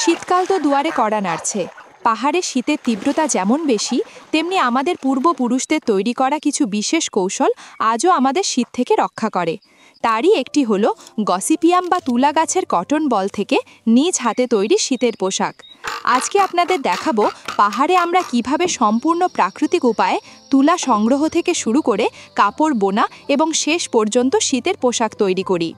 শীতকাল তো দুয়ারে কড়া নাড়ছে। পাহাড়ে শীতের তীব্রতা যেমন বেশি, তেমনি আমাদের পূর্বপুরুষদের তৈরি করা কিছু বিশেষ কৌশল আজও আমাদের শীত থেকে রক্ষা করে। তারই একটি হলো গসিপিয়াম বা তুলা গাছের কটন বল থেকে নিজ হাতে তৈরি শীতের পোশাক। আজকে আপনাদের দেখাবো পাহাড়ে আমরা কিভাবে সম্পূর্ণ প্রাকৃতিক উপায়ে তুলা সংগ্রহ থেকে শুরু করে কাপড় বোনা এবং শেষ পর্যন্ত শীতের পোশাক তৈরি করি।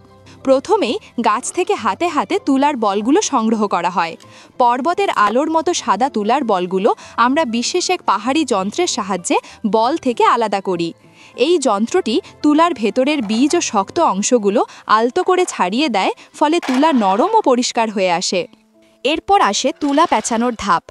প্রথমেই গাছ থেকে হাতে হাতে তুলার বলগুলো সংগ্রহ করা হয়। পর্বতের আলোর মতো সাদা তুলার বলগুলো আমরা বিশেষ এক পাহাড়ি যন্ত্রের সাহায্যে বল থেকে আলাদা করি। এই যন্ত্রটি তুলার ভেতরের বীজ ও শক্ত অংশগুলো আলতো করে ছাড়িয়ে দেয়, ফলে তুলা নরম ও পরিষ্কার হয়ে আসে। এরপর আসে তুলা পেঁচানোর ধাপ।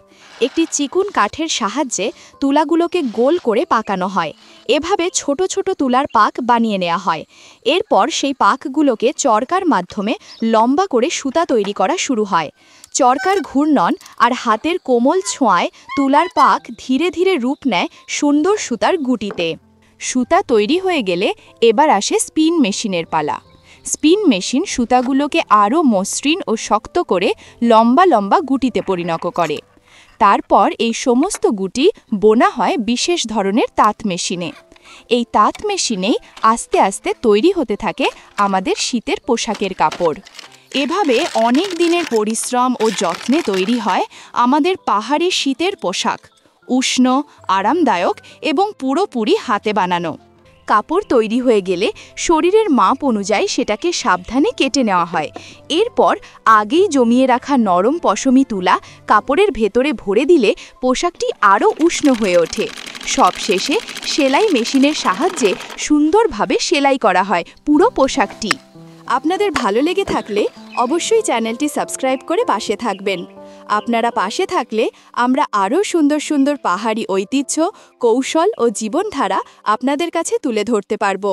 একটি চিকুন কাঠের সাহায্যে তুলাগুলোকে গোল করে পাকানো হয়। এভাবে ছোট ছোট তুলার পাক বানিয়ে নেওয়া হয়। এরপর সেই পাকগুলোকে চরকার মাধ্যমে লম্বা করে সুতা তৈরি করা শুরু হয়। চরকার ঘূর্ণন আর হাতের কোমল ছোঁয়ায় তুলার পাক ধীরে ধীরে রূপ নেয় সুন্দর সুতার গুটিতে। সুতা তৈরি হয়ে গেলে এবার আসে স্পিন মেশিনের পালা। স্পিন মেশিন সুতাগুলোকে আরও মসৃণ ও শক্ত করে লম্বা লম্বা গুটিতে পরিণত করে। তারপর এই সমস্ত গুটি বোনা হয় বিশেষ ধরনের তাঁত মেশিনে। এই তাঁত মেশিনেই আস্তে আস্তে তৈরি হতে থাকে আমাদের শীতের পোশাকের কাপড়। এভাবে অনেক দিনের পরিশ্রম ও যত্নে তৈরি হয় আমাদের পাহাড়ি শীতের পোশাক, উষ্ণ, আরামদায়ক এবং পুরোপুরি হাতে বানানো। কাপড় তৈরি হয়ে গেলে শরীরের মাপ অনুযায়ী সেটাকে সাবধানে কেটে নেওয়া হয়। এরপর আগেই জমিয়ে রাখা নরম পশমি তুলা কাপড়ের ভেতরে ভরে দিলে পোশাকটি আরও উষ্ণ হয়ে ওঠে। সবশেষে সেলাই মেশিনের সাহায্যে সুন্দরভাবে সেলাই করা হয় পুরো পোশাকটি। আপনাদের ভালো লেগে থাকলে অবশ্যই চ্যানেলটি সাবস্ক্রাইব করে পাশে থাকবেন। আপনারা পাশে থাকলে আমরা আরও সুন্দর সুন্দর পাহাড়ি ঐতিহ্য, কৌশল ও জীবনধারা আপনাদের কাছে তুলে ধরতে পারব।